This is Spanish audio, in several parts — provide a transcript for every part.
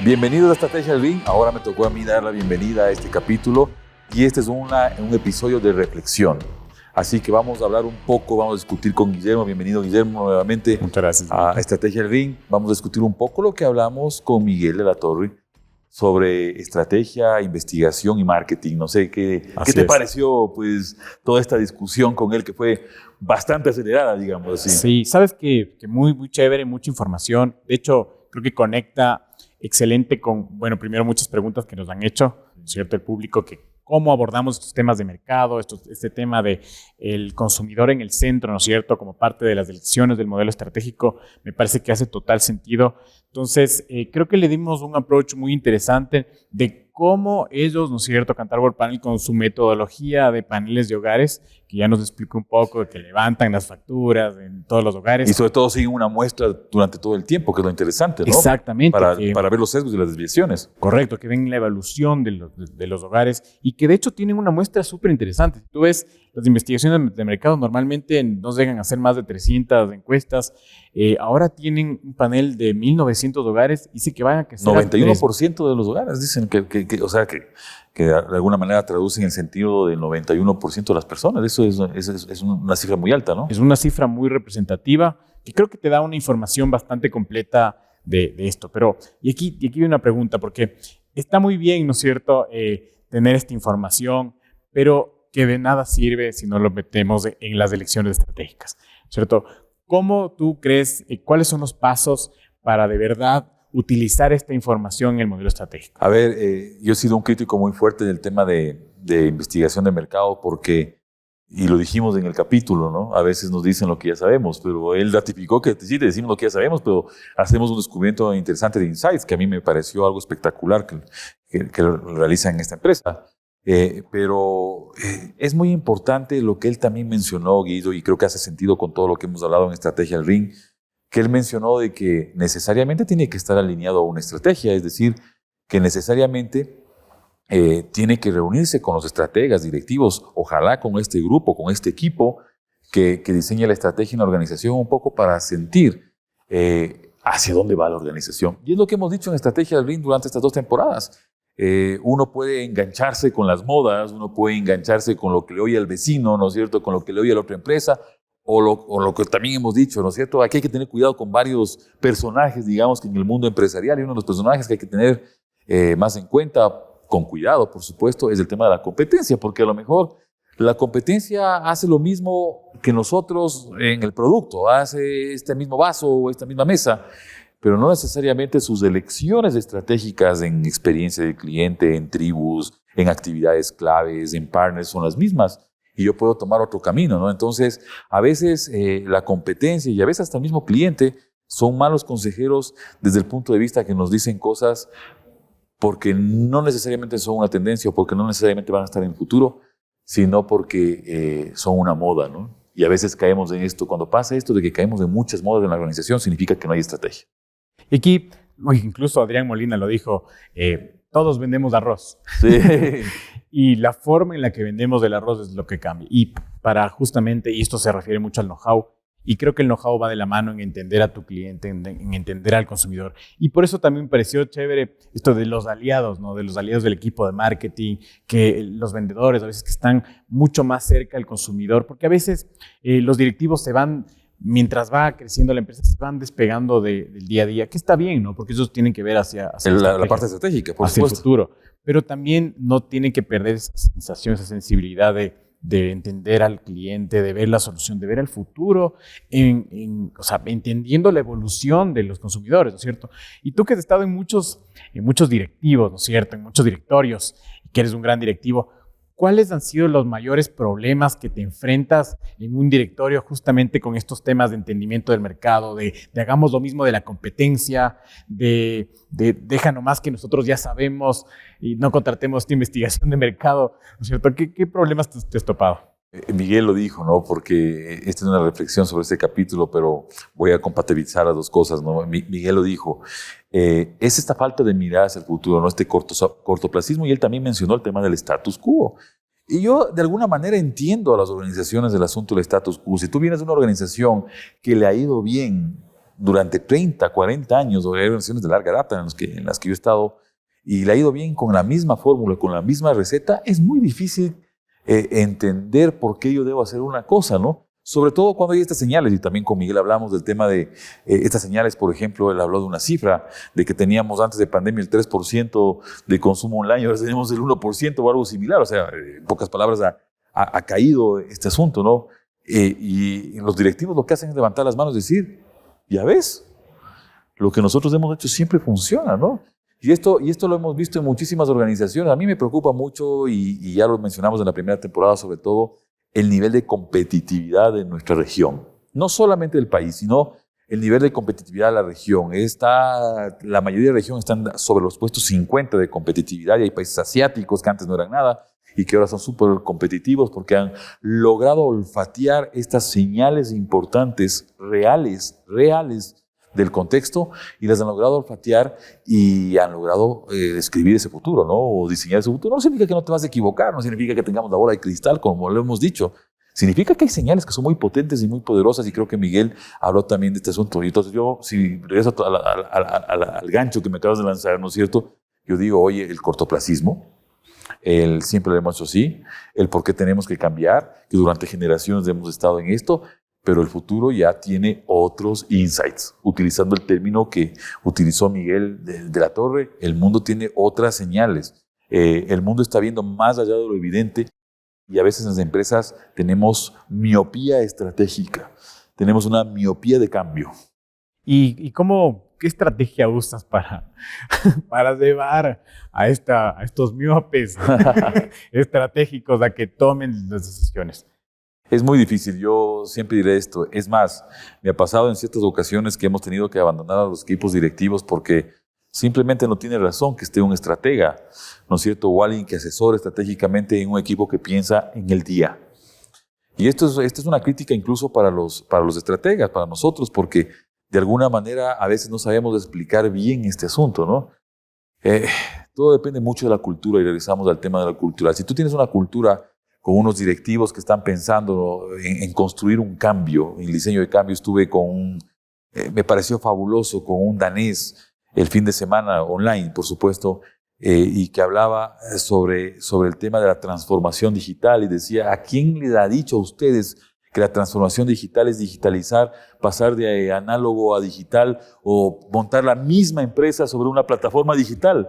Bienvenidos a Estrategia del Ring. Ahora me tocó a mí dar la bienvenida a este capítulo y este es un episodio de reflexión. Así que vamos a hablar un poco, vamos a discutir con Guillermo. Bienvenido, Guillermo, nuevamente. Muchas gracias. A Estrategia del Ring. Vamos a discutir un poco lo que hablamos con Miguel de la Torre sobre estrategia, investigación y marketing. No sé, ¿qué te pareció pues, toda esta discusión con él que fue bastante acelerada, digamos así? Sí, sabes que muy chévere, mucha información. De hecho, creo que conecta excelente con, bueno, primero muchas preguntas que nos han hecho, ¿cierto? El público, que cómo abordamos estos temas de mercado, este tema de el consumidor en el centro, ¿no es cierto? Como parte de las decisiones del modelo estratégico, me parece que hace total sentido. Entonces, creo que le dimos un approach muy interesante de cómo ellos, ¿no es cierto?, Kantar World Panel con su metodología de paneles de hogares, que ya nos explicó un poco, de que levantan las facturas en todos los hogares. Y sobre todo siguen una muestra durante todo el tiempo, que es lo interesante, ¿no? Exactamente. Para ver los sesgos y las desviaciones. Correcto, que ven la evolución de los hogares y que de hecho tienen una muestra súper interesante. Tú ves, las investigaciones de mercado normalmente no llegan a hacer más de 300 encuestas. Ahora tienen un panel de 1,900 hogares y sí que van a crecer. 91% de los hogares dicen que de alguna manera traducen el sentido del 91% de las personas. Eso es una cifra muy alta, ¿no? Es una cifra muy representativa que creo que te da una información bastante completa de esto. Pero, y aquí viene una pregunta, porque está muy bien, ¿no es cierto?, tener esta información, pero que de nada sirve si no lo metemos en las elecciones estratégicas, ¿cierto? ¿Cómo tú crees, cuáles son los pasos para de verdad utilizar esta información en el modelo estratégico? A ver, yo he sido un crítico muy fuerte del tema de investigación de mercado porque, y lo dijimos en el capítulo, ¿no? A veces nos dicen lo que ya sabemos, pero él ratificó que sí, te decimos lo que ya sabemos, pero hacemos un descubrimiento interesante de insights que a mí me pareció algo espectacular que realizan en esta empresa. Pero es muy importante lo que él también mencionó, Guido, y creo que hace sentido con todo lo que hemos hablado en Estrategia del Ring, que él mencionó de que necesariamente tiene que estar alineado a una estrategia, es decir, que necesariamente tiene que reunirse con los estrategas directivos, ojalá con este grupo, con este equipo que diseña la estrategia en la organización un poco para sentir hacia dónde va la organización. Y es lo que hemos dicho en Estrategia del Ring durante estas 2 temporadas. Uno puede engancharse con las modas, uno puede engancharse con lo que le oye al vecino, ¿no es cierto?, con lo que le oye a la otra empresa, o lo que también hemos dicho, ¿no es cierto? Aquí hay que tener cuidado con varios personajes, digamos, que en el mundo empresarial, y uno de los personajes que hay que tener más en cuenta, con cuidado, por supuesto, es el tema de la competencia, porque a lo mejor la competencia hace lo mismo que nosotros en el producto, hace este mismo vaso o esta misma mesa, pero no necesariamente sus elecciones estratégicas en experiencia del cliente, en tribus, en actividades claves, en partners son las mismas. Y yo puedo tomar otro camino, ¿no? Entonces, a veces la competencia y a veces hasta el mismo cliente son malos consejeros desde el punto de vista que nos dicen cosas porque no necesariamente son una tendencia o porque no necesariamente van a estar en el futuro, sino porque son una moda, ¿no? Y a veces caemos en esto. Cuando pasa esto de que caemos en muchas modas en la organización, significa que no hay estrategia. Y aquí, incluso Adrián Molina lo dijo, todos vendemos arroz. Sí. Y la forma en la que vendemos el arroz es lo que cambia. Y para justamente, y esto se refiere mucho al know-how, y creo que el know-how va de la mano en entender a tu cliente, en entender al consumidor. Y por eso también me pareció chévere esto de los aliados, ¿no? De los aliados del equipo de marketing, que los vendedores a veces que están mucho más cerca del consumidor, porque a veces los directivos se van, mientras va creciendo la empresa, se van despegando del día a día, que está bien, ¿no? Porque ellos tienen que ver hacia la parte estratégica, por hacia supuesto. el futuro. Pero también no tienen que perder esa sensación, esa sensibilidad de entender al cliente, de ver la solución, de ver el futuro, o sea, entendiendo la evolución de los consumidores, ¿no es cierto? Y tú que has estado en muchos directivos, ¿no es cierto? En muchos directorios, que eres un gran directivo, ¿cuáles han sido los mayores problemas que te enfrentas en un directorio justamente con estos temas de entendimiento del mercado, de hagamos lo mismo de la competencia, de deja nomás que nosotros ya sabemos y no contratemos esta investigación de mercado, ¿no es cierto? ¿Qué problemas te has topado? Miguel lo dijo, ¿no? Porque esta es una reflexión sobre este capítulo, pero voy a compatibilizar las dos cosas, ¿no? Miguel lo dijo. Es esta falta de mirar hacia el futuro, ¿no? Este cortoplacismo, y él también mencionó el tema del status quo. Y yo, de alguna manera, entiendo a las organizaciones del asunto del status quo. Si tú vienes de una organización que le ha ido bien durante 30, 40 años, o hay organizaciones de larga data en las que yo he estado, y le ha ido bien con la misma fórmula, con la misma receta, es muy difícil entender por qué yo debo hacer una cosa, ¿no? Sobre todo cuando hay estas señales, y también con Miguel hablamos del tema de estas señales. Por ejemplo, él habló de una cifra de que teníamos antes de pandemia el 3% de consumo online, ahora tenemos el 1% o algo similar. O sea, en pocas palabras, ha caído este asunto, ¿no? Y los directivos lo que hacen es levantar las manos y decir, ya ves, lo que nosotros hemos hecho siempre funciona, ¿no? Y esto lo hemos visto en muchísimas organizaciones. A mí me preocupa mucho, y ya lo mencionamos en la primera temporada, sobre todo, el nivel de competitividad de nuestra región. No solamente del país, sino el nivel de competitividad de la región. La mayoría de regiones están sobre los puestos 50 de competitividad, y hay países asiáticos que antes no eran nada y que ahora son súper competitivos porque han logrado olfatear estas señales importantes, reales del contexto, y las han logrado olfatear y han logrado escribir ese futuro, ¿no? O diseñar ese futuro. No significa que no te vas a equivocar, no significa que tengamos la bola de cristal, como lo hemos dicho. Significa que hay señales que son muy potentes y muy poderosas, y creo que Miguel habló también de este asunto. Y entonces yo, si regreso al gancho que me acabas de lanzar, ¿no es cierto? Yo digo, oye, el cortoplacismo, siempre lo hemos hecho así, el por qué tenemos que cambiar, que durante generaciones hemos estado en esto, pero el futuro ya tiene otros insights. Utilizando el término que utilizó Miguel de la Torre, el mundo tiene otras señales. El mundo está viendo más allá de lo evidente, y a veces en las empresas tenemos miopía estratégica, tenemos una miopía de cambio. ¿Y qué estrategia usas para llevar a estos miopes estratégicos a que tomen las decisiones? Es muy difícil, yo siempre diré esto. Es más, me ha pasado en ciertas ocasiones que hemos tenido que abandonar a los equipos directivos porque simplemente no tiene razón que esté un estratega, ¿no es cierto? O alguien que asesore estratégicamente en un equipo que piensa en el día. Y esta es una crítica incluso para los estrategas, para nosotros, porque de alguna manera a veces no sabemos explicar bien este asunto, ¿no? Todo depende mucho de la cultura, y regresamos al tema de la cultura. Si tú tienes una cultura con unos directivos que están pensando en construir un cambio, en el diseño de cambio, estuve me pareció fabuloso, con un danés el fin de semana online, por supuesto, y que hablaba sobre el tema de la transformación digital, y decía, ¿a quién les ha dicho a ustedes que la transformación digital es digitalizar, pasar de análogo a digital, o montar la misma empresa sobre una plataforma digital?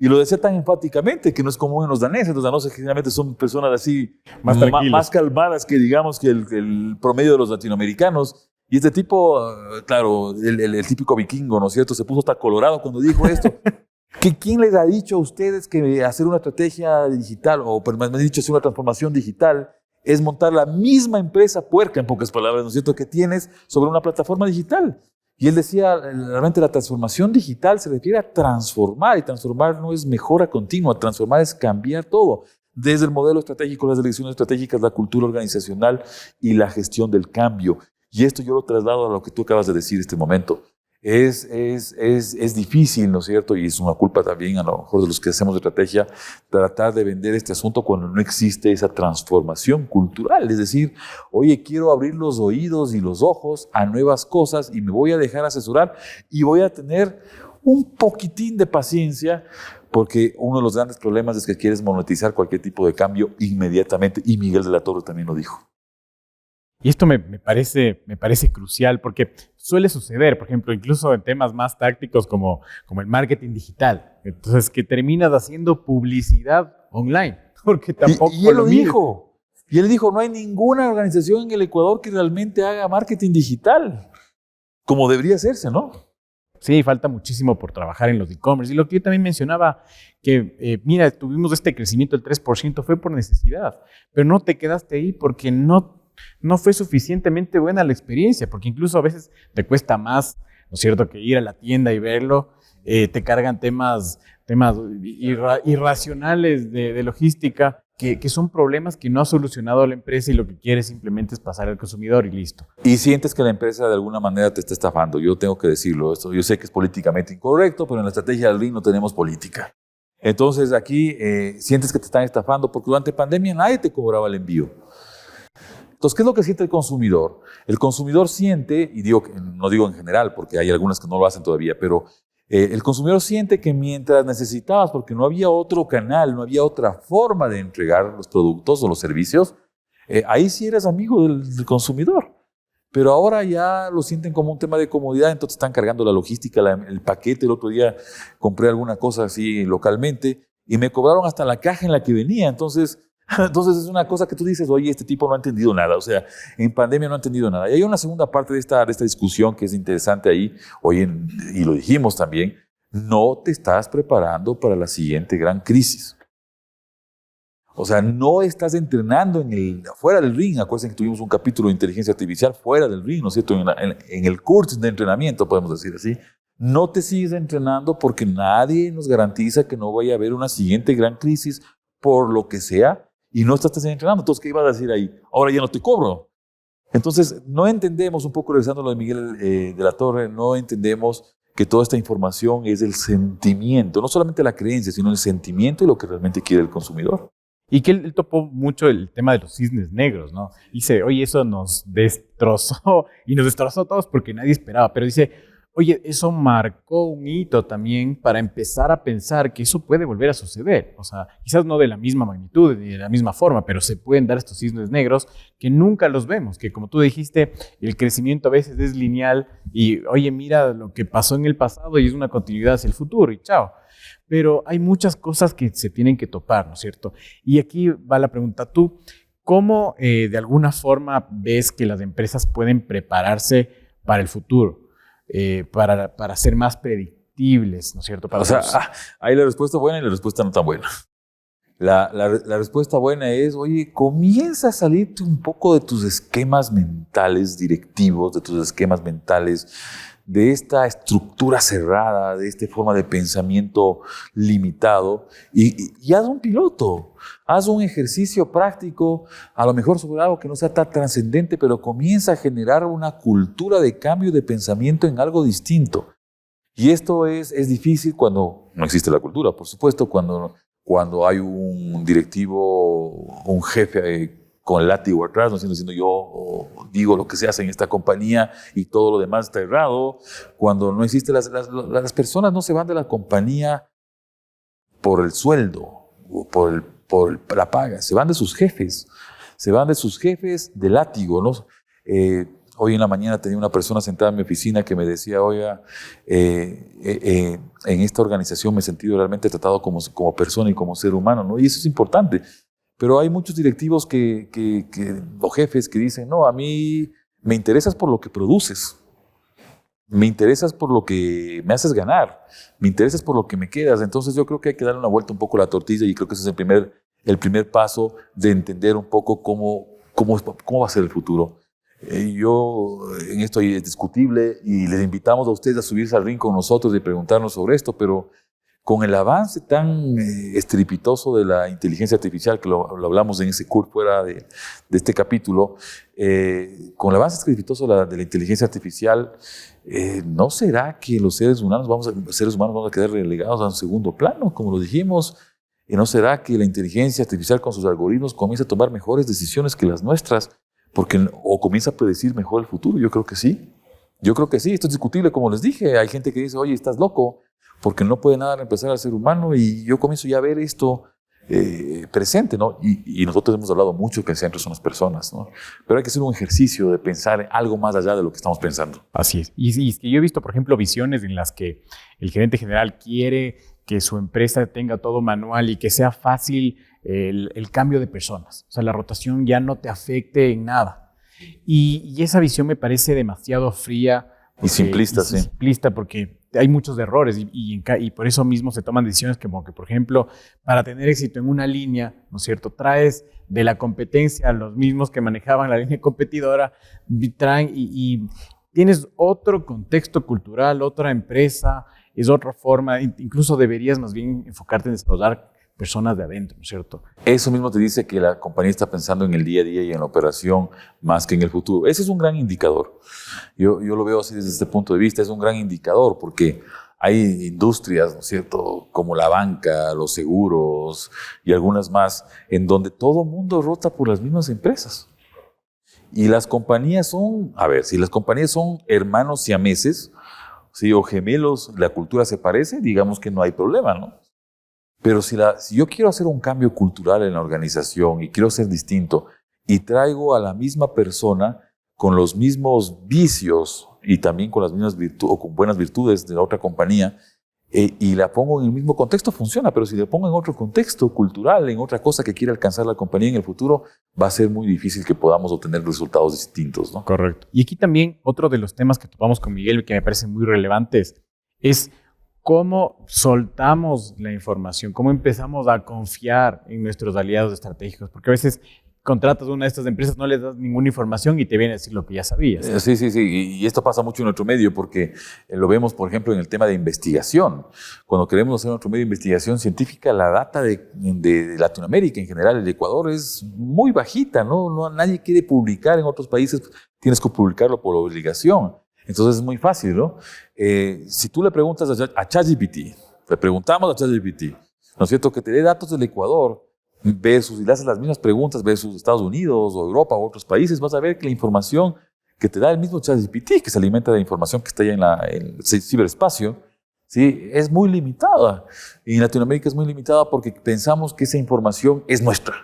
Y lo decía tan enfáticamente que no es común en los daneses. Los daneses generalmente son personas así más calmadas que, digamos, que el promedio de los latinoamericanos. Y este tipo, claro, el típico vikingo, ¿no es cierto? Se puso hasta colorado cuando dijo esto. ¿Quién les ha dicho a ustedes que hacer una estrategia digital, o más bien dicho, hacer una transformación digital, es montar la misma empresa puerca, en pocas palabras, ¿no es cierto?, que tienes sobre una plataforma digital? Y él decía, realmente la transformación digital se refiere a transformar, y transformar no es mejora continua, transformar es cambiar todo, desde el modelo estratégico, las elecciones estratégicas, la cultura organizacional y la gestión del cambio. Y esto yo lo traslado a lo que tú acabas de decir en este momento. Es difícil, ¿no es cierto? Y es una culpa también a lo mejor de los que hacemos estrategia, tratar de vender este asunto cuando no existe esa transformación cultural. Es decir, oye, quiero abrir los oídos y los ojos a nuevas cosas, y me voy a dejar asesorar, y voy a tener un poquitín de paciencia, porque uno de los grandes problemas es que quieres monetizar cualquier tipo de cambio inmediatamente, y Miguel de la Torre también lo dijo. Y esto me parece crucial, porque suele suceder, por ejemplo, incluso en temas más tácticos como el marketing digital. Entonces, que terminas haciendo publicidad online, porque tampoco y él lo dijo. Y él dijo, no hay ninguna organización en el Ecuador que realmente haga marketing digital, como debería hacerse, ¿no? Sí, falta muchísimo por trabajar en los e-commerce. Y lo que yo también mencionaba, que mira, tuvimos este crecimiento del 3%, fue por necesidad, pero no te quedaste ahí porque no fue suficientemente buena la experiencia, porque incluso a veces te cuesta más, ¿no es cierto?, que ir a la tienda y verlo. Te cargan temas irracionales de logística, que son problemas que no ha solucionado la empresa, y lo que quiere simplemente es pasar al consumidor y listo. Y sientes que la empresa de alguna manera te está estafando. Yo tengo que decirlo. Esto, yo sé que es políticamente incorrecto, pero en la estrategia del Lean no tenemos política. Entonces aquí sientes que te están estafando, porque durante pandemia nadie te cobraba el envío. Entonces, ¿qué es lo que siente el consumidor? El consumidor siente, y no digo en general, porque hay algunas que no lo hacen todavía, pero el consumidor siente que mientras necesitabas, porque no había otro canal, no había otra forma de entregar los productos o los servicios, ahí sí eres amigo del consumidor. Pero ahora ya lo sienten como un tema de comodidad, entonces están cargando la logística, el paquete. El otro día compré alguna cosa así localmente y me cobraron hasta la caja en la que venía. Entonces es una cosa que tú dices, oye, este tipo no ha entendido nada. O sea, en pandemia no ha entendido nada. Y hay una segunda parte de esta discusión que es interesante ahí, y lo dijimos también, no te estás preparando para la siguiente gran crisis. O sea, no estás entrenando fuera del ring. Acuérdense que tuvimos un capítulo de inteligencia artificial fuera del ring, ¿no es cierto? En el curso de entrenamiento, podemos decir así. No te sigues entrenando porque nadie nos garantiza que no vaya a haber una siguiente gran crisis por lo que sea y no estás entrenando. Entonces, ¿qué ibas a decir ahí? Ahora ya no te cobro. Entonces, no entendemos, un poco regresando a lo de Miguel de la Torre, no entendemos que toda esta información es el sentimiento, no solamente la creencia, sino el sentimiento y lo que realmente quiere el consumidor. Y que él topó mucho el tema de los cisnes negros, ¿no? Dice, oye, eso nos destrozó, y nos destrozó a todos porque nadie esperaba, pero dice, oye, eso marcó un hito también para empezar a pensar que eso puede volver a suceder. O sea, quizás no de la misma magnitud ni de la misma forma, pero se pueden dar estos cisnes negros que nunca los vemos, que como tú dijiste, el crecimiento a veces es lineal y, oye, mira lo que pasó en el pasado y es una continuidad hacia el futuro y chao. Pero hay muchas cosas que se tienen que topar, ¿no es cierto? Y aquí va la pregunta, tú, ¿cómo de alguna forma ves que las empresas pueden prepararse para el futuro, para ser más predictibles, ¿no es cierto? Hay la respuesta buena y la respuesta no tan buena. La respuesta buena es, oye, comienza a salirte un poco de tus esquemas mentales directivos, de tus esquemas mentales, de esta estructura cerrada, de esta forma de pensamiento limitado y haz un piloto, haz un ejercicio práctico, a lo mejor sobre algo que no sea tan trascendente, pero comienza a generar una cultura de cambio de pensamiento en algo distinto. Y esto es difícil cuando no existe la cultura, por supuesto, cuando hay un directivo, un jefe con el látigo atrás, no diciendo yo digo lo que se hace en esta compañía y todo lo demás está errado. Cuando no existe, las personas no se van de la compañía por el sueldo o por la paga, se van de sus jefes, de látigo, ¿no? Hoy en la mañana tenía una persona sentada en mi oficina que me decía, oiga, en esta organización me he sentido realmente tratado como persona y como ser humano, ¿no? Y eso es importante. Pero hay muchos directivos o jefes que dicen, no, a mí me interesas por lo que produces, me interesas por lo que me haces ganar, me interesas por lo que me quedas. Entonces yo creo que hay que darle una vuelta un poco a la tortilla y creo que ese es el primer paso de entender un poco cómo va a ser el futuro. Yo en esto es discutible y les invitamos a ustedes a subirse al ring con nosotros y preguntarnos sobre esto, pero con el avance tan estrepitoso de la inteligencia artificial, que lo hablamos en ese curso fuera de este capítulo, con el avance estrepitoso de la inteligencia artificial, ¿no será que los seres humanos vamos a quedar relegados a un segundo plano, como lo dijimos? ¿Y no será que la inteligencia artificial con sus algoritmos comienza a tomar mejores decisiones que las nuestras? O comienza a predecir mejor el futuro. Yo creo que sí. Esto es discutible, como les dije. Hay gente que dice, oye, estás loco, porque no puede nada reemplazar al ser humano, y yo comienzo ya a ver esto presente, ¿no? Y nosotros hemos hablado mucho que el centro son las personas, ¿no? Pero hay que hacer un ejercicio de pensar en algo más allá de lo que estamos pensando. Así es. Y es que yo he visto, por ejemplo, visiones en las que el gerente general quiere que su empresa tenga todo manual y que sea fácil el cambio de personas. O sea, la rotación ya no te afecte en nada. Y esa visión me parece demasiado fría. Y simplista, sí. Simplista, porque hay muchos errores y por eso mismo se toman decisiones como que, por ejemplo, para tener éxito en una línea, ¿no es cierto? Traes de la competencia a los mismos que manejaban la línea competidora, traen y tienes otro contexto cultural, otra empresa, es otra forma. Incluso deberías más bien enfocarte en desarrollar personas de adentro, ¿no es cierto? Eso mismo te dice que la compañía está pensando en el día a día y en la operación más que en el futuro. Ese es un gran indicador. Yo lo veo así desde este punto de vista, es un gran indicador porque hay industrias, ¿no es cierto?, como la banca, los seguros y algunas más, en donde todo el mundo rota por las mismas empresas. Y las compañías son, a ver, si las compañías son hermanos siameses, ¿sí? O gemelos, la cultura se parece, digamos que no hay problema, ¿no? Pero si yo quiero hacer un cambio cultural en la organización y quiero ser distinto y traigo a la misma persona con los mismos vicios y también con las mismas virtudes o con buenas virtudes de la otra compañía y la pongo en el mismo contexto, funciona. Pero si le pongo en otro contexto cultural, en otra cosa que quiere alcanzar la compañía en el futuro, va a ser muy difícil que podamos obtener resultados distintos, ¿no? Correcto. Y aquí también otro de los temas que topamos con Miguel que me parecen muy relevantes es cómo soltamos la información, cómo empezamos a confiar en nuestros aliados estratégicos, porque a veces contratas una de estas empresas, no les das ninguna información y te viene a decir lo que ya sabías. Sí. Y esto pasa mucho en nuestro medio porque lo vemos, por ejemplo, en el tema de investigación. Cuando queremos hacer nuestro medio de investigación científica, la data de Latinoamérica en general, el Ecuador, es muy bajita, ¿no? Nadie quiere publicar en otros países, tienes que publicarlo por obligación. Entonces es muy fácil, ¿no? Si tú le preguntas a ChatGPT, le preguntamos a ChatGPT, ¿no es cierto?, que te dé datos del Ecuador versus, y le haces las mismas preguntas versus Estados Unidos o Europa o otros países, vas a ver que la información que te da el mismo ChatGPT, que se alimenta de la información que está ya en el ciberespacio, ¿sí?, es muy limitada. Y en Latinoamérica es muy limitada porque pensamos que esa información es nuestra,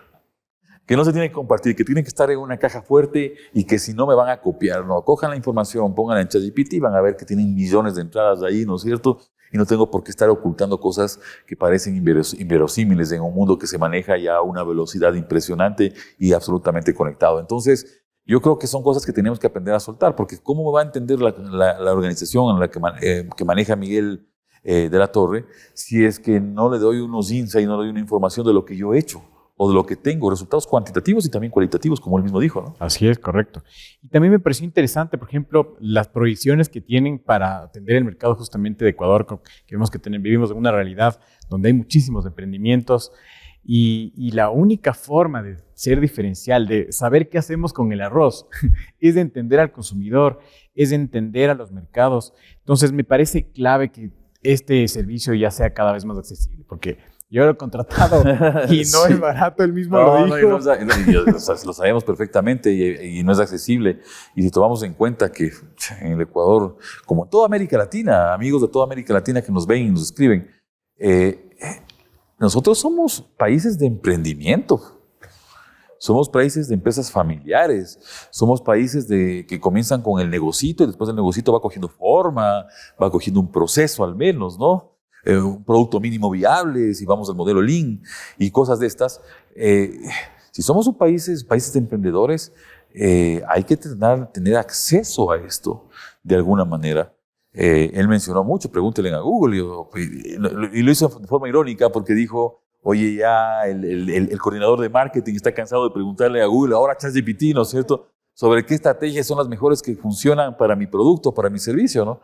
que no se tiene que compartir, que tiene que estar en una caja fuerte y que si no me van a copiar. No, cojan la información, pónganla en ChatGPT y van a ver que tienen millones de entradas ahí, ¿no es cierto? Y no tengo por qué estar ocultando cosas que parecen inverosímiles en un mundo que se maneja ya a una velocidad impresionante y absolutamente conectado. Entonces, yo creo que son cosas que tenemos que aprender a soltar, porque ¿cómo me va a entender la organización en la que maneja Miguel de la Torre si es que no le doy unos insights, no le doy una información de lo que yo he hecho? O de lo que tengo, resultados cuantitativos y también cualitativos, como él mismo dijo, ¿no? Así es, correcto. Y también me pareció interesante, por ejemplo, las proyecciones que tienen para atender el mercado justamente de Ecuador, que vemos que vivimos en una realidad donde hay muchísimos emprendimientos y la única forma de ser diferencial, de saber qué hacemos con el arroz, es de entender al consumidor, es de entender a los mercados. Entonces, me parece clave que este servicio ya sea cada vez más accesible, porque yo lo he contratado y no es barato, él mismo lo dijo. Lo sabemos perfectamente y no es accesible. Y si tomamos en cuenta que en el Ecuador, como en toda América Latina, amigos de toda América Latina que nos ven y nos escriben, nosotros somos países de emprendimiento. Somos países de empresas familiares, somos países que comienzan con el negocito y después el negocito va cogiendo forma, va cogiendo un proceso al menos, ¿no? Un producto mínimo viable, si vamos al modelo Lean y cosas de estas. Si somos países de emprendedores, hay que tener acceso a esto de alguna manera. Él mencionó mucho, pregúntenle a Google, y lo hizo de forma irónica porque dijo, oye, ya el coordinador de marketing está cansado de preguntarle a Google, ahora ChatGPT, ¿no es cierto?, sobre qué estrategias son las mejores que funcionan para mi producto, para mi servicio, ¿no?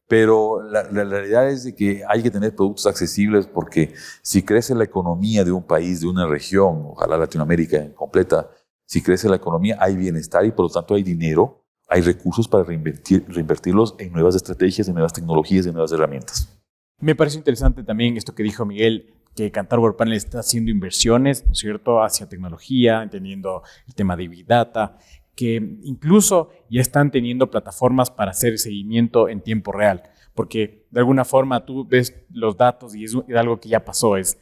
Pero la realidad es de que hay que tener productos accesibles porque si crece la economía de un país, de una región, ojalá Latinoamérica completa, si crece la economía hay bienestar y por lo tanto hay dinero, hay recursos para reinvertirlos en nuevas estrategias, en nuevas tecnologías, en nuevas herramientas. Me parece interesante también esto que dijo Miguel, que Kantar Workpanel está haciendo inversiones, ¿no es cierto?, hacia tecnología, entendiendo el tema de Big Data, que incluso ya están teniendo plataformas para hacer seguimiento en tiempo real, porque de alguna forma tú ves los datos y es algo que ya pasó, es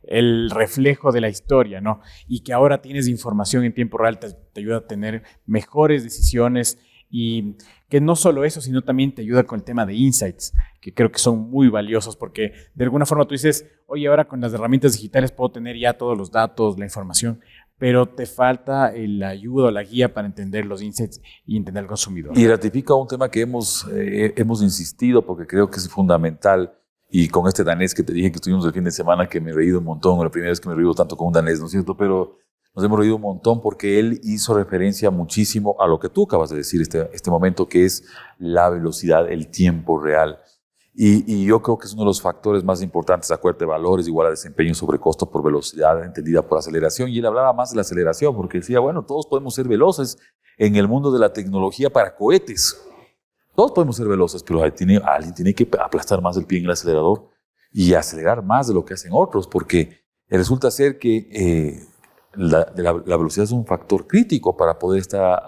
el reflejo de la historia, ¿no? Y que ahora tienes información en tiempo real te ayuda a tener mejores decisiones y que no solo eso, sino también te ayuda con el tema de insights, que creo que son muy valiosos porque de alguna forma tú dices, oye, ahora con las herramientas digitales puedo tener ya todos los datos, la información, pero te falta la ayuda o la guía para entender los insights y entender al consumidor. Y ratifica un tema que hemos insistido porque creo que es fundamental. Y con este danés que te dije que estuvimos el fin de semana, que me he reído un montón, la primera vez que me he reído tanto con un danés, ¿no es cierto? Pero nos hemos reído un montón porque él hizo referencia muchísimo a lo que tú acabas de decir este momento, que es la velocidad, el tiempo real. Y yo creo que es uno de los factores más importantes. Acuérdate, valores igual a desempeño sobre costo por velocidad, entendida por aceleración. Y él hablaba más de la aceleración porque decía, bueno, todos podemos ser veloces en el mundo de la tecnología para cohetes. Todos podemos ser veloces, pero alguien tiene que aplastar más el pie en el acelerador y acelerar más de lo que hacen otros, porque resulta ser que la velocidad es un factor crítico para poder estar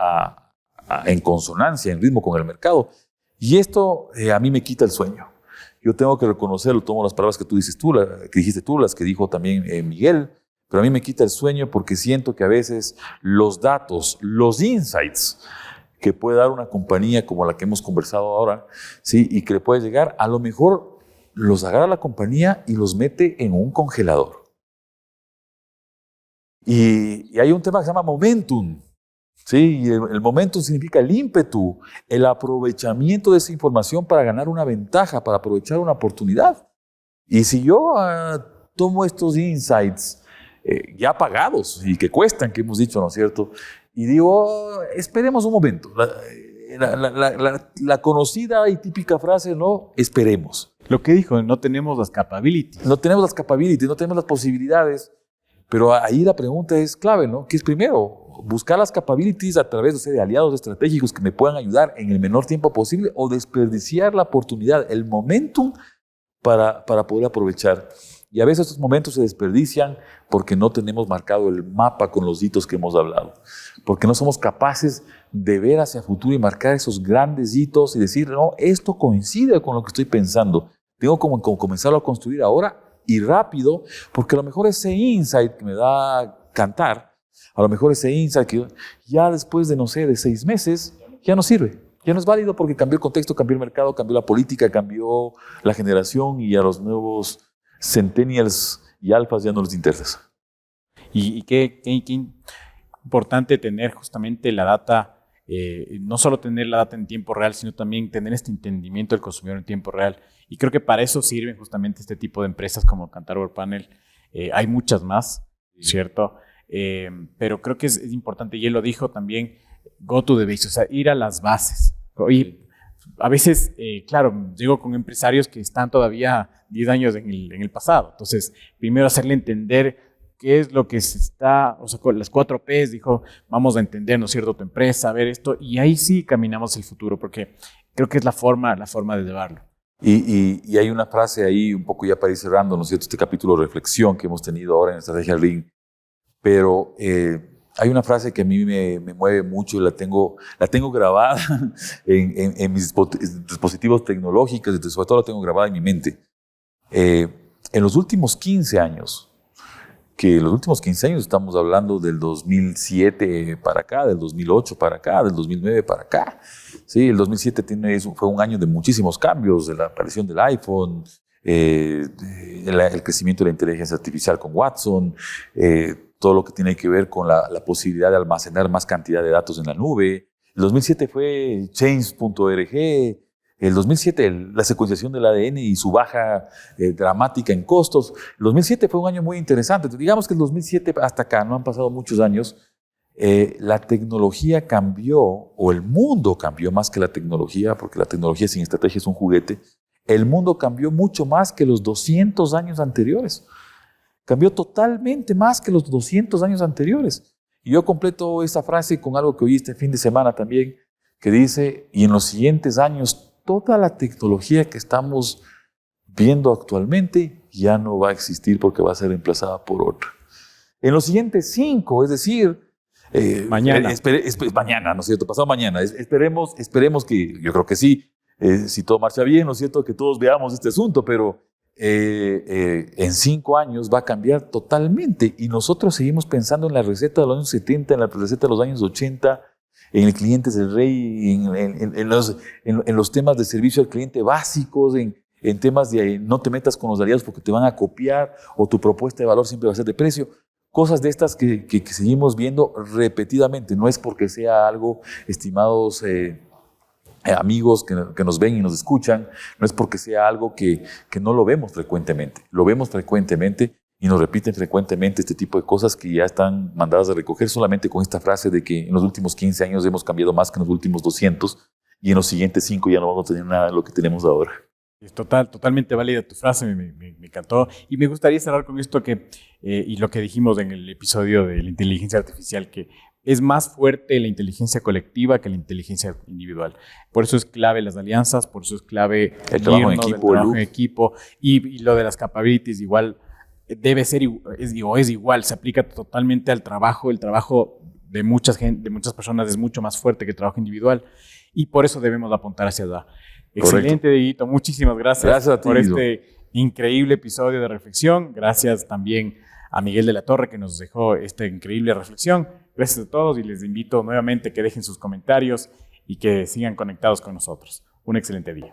en consonancia, en ritmo con el mercado. Y esto a mí me quita el sueño. Yo tengo que reconocerlo, tomo las palabras que tú dices tú, que dijiste tú, las que dijo también Miguel, pero a mí me quita el sueño porque siento que a veces los datos, los insights que puede dar una compañía como la que hemos conversado ahora, ¿sí? Y que le puede llegar, a lo mejor los agarra la compañía y los mete en un congelador. Y hay un tema que se llama momentum. Sí, y el momentum significa el ímpetu, el aprovechamiento de esa información para ganar una ventaja, para aprovechar una oportunidad. Y si yo tomo estos insights ya pagados y que cuestan, que hemos dicho, ¿no es cierto? Y digo, esperemos un momento. La conocida y típica frase, ¿no? Esperemos. Lo que dijo, no tenemos las capabilities. No tenemos las capabilities, no tenemos las posibilidades. Pero ahí la pregunta es clave, ¿no? ¿Qué es primero? Buscar las capabilities a través de aliados estratégicos que me puedan ayudar en el menor tiempo posible o desperdiciar la oportunidad, el momentum para poder aprovechar. Y a veces estos momentos se desperdician porque no tenemos marcado el mapa con los hitos que hemos hablado. Porque no somos capaces de ver hacia el futuro y marcar esos grandes hitos y decir, no, esto coincide con lo que estoy pensando. Tengo como comenzarlo a construir ahora y rápido, porque a lo mejor ese insight que me da Kantar, a lo mejor ese insight que ya después de, no sé, de 6 meses, ya no sirve. Ya no es válido porque cambió el contexto, cambió el mercado, cambió la política, cambió la generación y a los nuevos centennials y alfas ya no les interesa. Y qué importante tener justamente la data, no solo tener la data en tiempo real, sino también tener este entendimiento del consumidor en tiempo real. Y creo que para eso sirven justamente este tipo de empresas como Kantar Overpanel. Hay muchas más, ¿cierto? Pero creo que es importante, y él lo dijo también, go to the base, o sea, ir a las bases. Y a veces, claro, llego con empresarios que están todavía 10 años en el pasado. Entonces, primero hacerle entender qué es lo que se está, o sea, con las 4 P's, dijo, vamos a entender, ¿no es cierto?, tu empresa, a ver esto, y ahí sí caminamos el futuro, porque creo que es la forma de llevarlo. Y hay una frase ahí, un poco ya para ir cerrando, ¿no es cierto?, este capítulo de reflexión que hemos tenido ahora en Estrategia Ring, pero hay una frase que a mí me mueve mucho y la tengo grabada en mis dispositivos tecnológicos y sobre todo la tengo grabada en mi mente. En los últimos 15 años, estamos hablando del 2007 para acá, del 2008 para acá, del 2009 para acá. Sí, el 2007 fue un año de muchísimos cambios, de la aparición del iPhone, el crecimiento de la inteligencia artificial con Watson, todo lo que tiene que ver con la posibilidad de almacenar más cantidad de datos en la nube. El 2007 fue Change.org. El 2007, la secuenciación del ADN y su baja dramática en costos. El 2007 fue un año muy interesante. Digamos que el 2007 hasta acá, no han pasado muchos años, la tecnología cambió, o el mundo cambió más que la tecnología, porque la tecnología sin estrategia es un juguete. El mundo cambió mucho más que los 200 años anteriores. Cambió totalmente más que los 200 años anteriores. Y yo completo esa frase con algo que oí este fin de semana también, que dice, y en los siguientes años, toda la tecnología que estamos viendo actualmente ya no va a existir porque va a ser reemplazada por otra. En los siguientes 5, es decir, mañana, mañana, ¿no es cierto? Pasado mañana. Esperemos que, yo creo que sí, si todo marcha bien, ¿no es cierto? Que todos veamos este asunto, pero en 5 años va a cambiar totalmente y nosotros seguimos pensando en la receta de los años 70, en la receta de los años 80, en el cliente es el rey, en los temas de servicio al cliente básicos, en temas de no te metas con los aliados porque te van a copiar o tu propuesta de valor siempre va a ser de precio. Cosas de estas que seguimos viendo repetidamente. No es porque sea algo, estimados amigos que nos ven y nos escuchan, no es porque sea algo que no lo vemos frecuentemente. Lo vemos frecuentemente y nos repiten frecuentemente este tipo de cosas que ya están mandadas a recoger solamente con esta frase de que en los últimos 15 años hemos cambiado más que en los últimos 200 y en los siguientes 5 ya no vamos a tener nada de lo que tenemos ahora. Es totalmente válida tu frase, me encantó. Y me gustaría cerrar con esto y lo que dijimos en el episodio de la inteligencia artificial, que es más fuerte la inteligencia colectiva que la inteligencia individual. Por eso es clave las alianzas, por eso es clave el trabajo en equipo, y lo de las capabilities igual. debe ser es igual, se aplica totalmente al trabajo. El trabajo de muchas personas es mucho más fuerte que el trabajo individual y por eso debemos apuntar hacia allá. Excelente, Dieguito. Muchísimas gracias a ti, por Guido. este increíble episodio de reflexión. Gracias también a Miguel de la Torre que nos dejó esta increíble reflexión. Gracias a todos y les invito nuevamente que dejen sus comentarios y que sigan conectados con nosotros. Un excelente día.